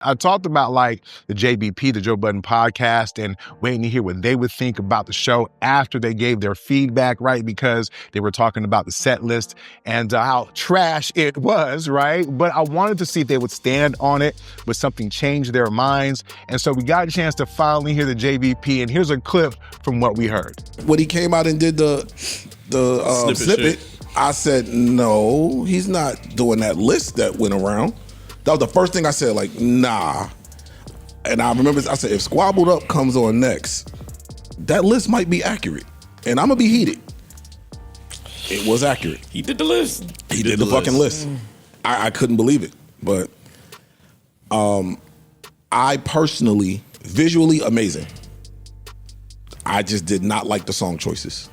I talked about like the JBP, the Joe Budden Podcast, and waiting to hear what they would think about the show after they gave their feedback, right? Because they were talking about the set list and how trash it was, right? But I wanted to see if they would stand on it, would something change their minds? And so we got a chance to finally hear the JBP, and here's a clip from what we heard. When he came out and did the snippet, I said, no, he's not doing that list that went around. That was the first thing I said, like, nah. And I remember I said, if Squabbled Up comes on next, that list might be accurate. And I'm going to be heated. It was accurate. He did the list. He did the fucking list. I couldn't believe it. But I personally, visually amazing. I just did not like the song choices.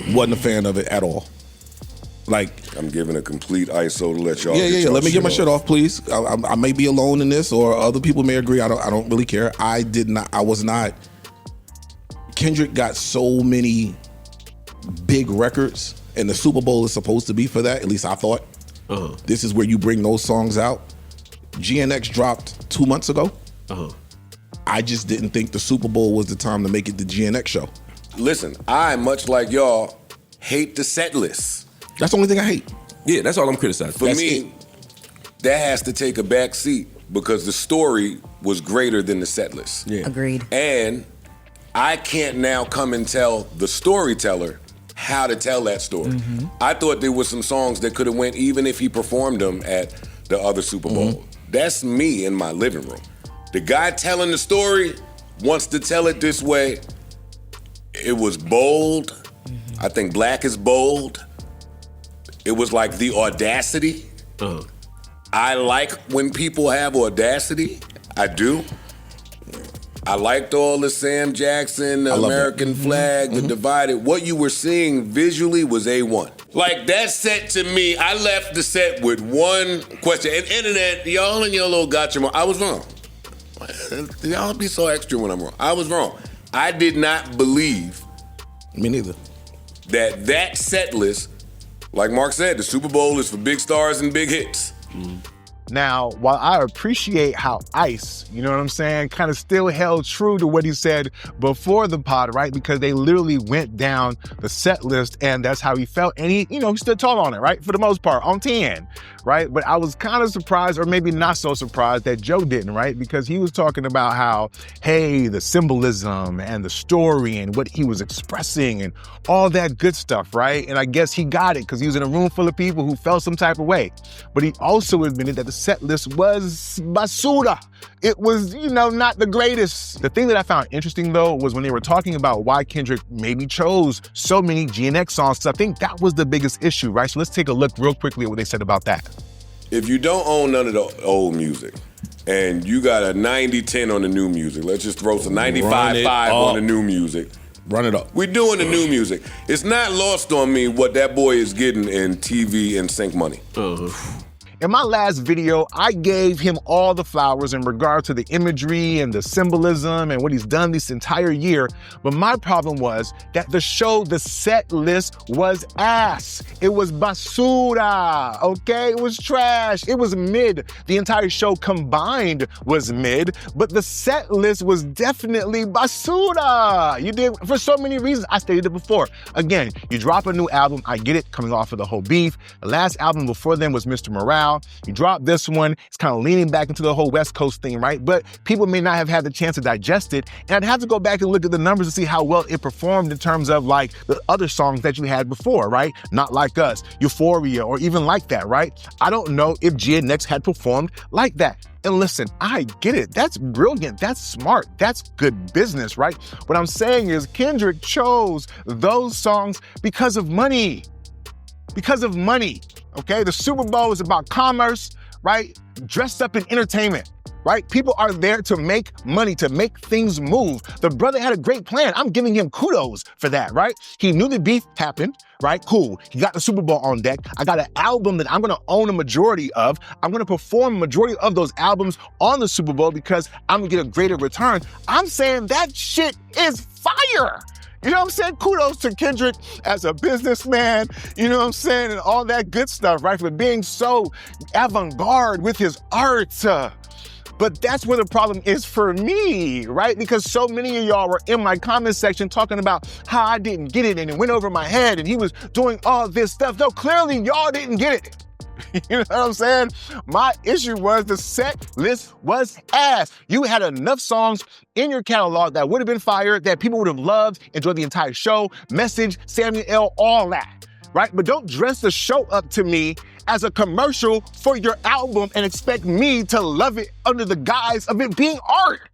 Wasn't a fan of it at all. Like, I'm giving a complete ISO to let y'all. Yeah. Let me get my shit off, please. I may be alone in this, or other people may agree. I don't really care. I was not. Kendrick got so many big records, and the Super Bowl is supposed to be for that. At least I thought. This is where you bring those songs out. GNX dropped 2 months ago. I just didn't think the Super Bowl was the time to make it the GNX show. Listen, I, much like y'all, hate the set list. That's the only thing I hate. Yeah, that's all I'm criticizing. For me, that has to take a back seat because the story was greater than the set list. Yeah. Agreed. And I can't now come and tell the storyteller how to tell that story. I thought there was some songs that could have went even if he performed them at the other Super Bowl. That's me in my living room. The guy telling the story wants to tell it this way. It was bold. I think Black is bold. It was like the audacity. I like when people have audacity. I do. I liked all the Sam Jackson, the American flag, the divided. What you were seeing visually was A1. Like that set to me, I left the set with one question. And internet, y'all in your little gotcha moment. I was wrong. Y'all be so extra when I'm wrong. I was wrong. I did not believe. Me neither. That set list, like Mark said, the Super Bowl is for big stars and big hits. Now, while I appreciate how Ice, you know what I'm saying, kind of still held true to what he said before the pod, right? Because they literally went down the set list and that's how he felt. And he stood tall on it, right? For the most part, on 10, right? But I was kind of surprised, or maybe not so surprised, that Joe didn't, right? Because he was talking about how, hey, the symbolism and the story and what he was expressing and all that good stuff, right? And I guess he got it because he was in a room full of people who felt some type of way. But he also admitted that the set list was basura. It was, not the greatest. The thing that I found interesting, though, was when they were talking about why Kendrick maybe chose so many GNX songs, because I think that was the biggest issue, right? So let's take a look real quickly at what they said about that. If you don't own none of the old music, and you got a 90-10 on the new music, let's just throw some 95-5 on the new music. Run it up. We're doing the new music. It's not lost on me what that boy is getting in TV and sync money. In my last video, I gave him all the flowers in regard to the imagery and the symbolism and what he's done this entire year. But my problem was that the set list was ass. It was basura, okay? It was trash. It was mid. The entire show combined was mid, but the set list was definitely basura. You did, for so many reasons. I stated it before. Again, you drop a new album, I get it, coming off of the whole beef. The last album before then was Mr. Morale. You drop this one, it's kind of leaning back into the whole West Coast thing, right? But people may not have had the chance to digest it. And I'd have to go back and look at the numbers to see how well it performed in terms of like the other songs that you had before, right? Not Like Us, Euphoria, or even Like That, right? I don't know if GNX had performed like that. And listen, I get it. That's brilliant. That's smart. That's good business, right? What I'm saying is Kendrick chose those songs because of money. Because of money, okay? The Super Bowl is about commerce, right? Dressed up in entertainment, right? People are there to make money, to make things move. The brother had a great plan. I'm giving him kudos for that, right? He knew the beef happened, right? Cool. He got the Super Bowl on deck. I got an album that I'm gonna own a majority of. I'm gonna perform a majority of those albums on the Super Bowl because I'm gonna get a greater return. I'm saying that shit is fire. You know what I'm saying? Kudos to Kendrick as a businessman, you know what I'm saying? And all that good stuff, right? For being so avant-garde with his art. But that's where the problem is for me, right? Because so many of y'all were in my comment section talking about how I didn't get it and it went over my head and he was doing all this stuff. No, clearly y'all didn't get it. You know what I'm saying? My issue was the set list was ass. You had enough songs in your catalog that would have been fire, that people would have loved, enjoyed the entire show, message, Samuel L., all that, right? But don't dress the show up to me as a commercial for your album and expect me to love it under the guise of it being art.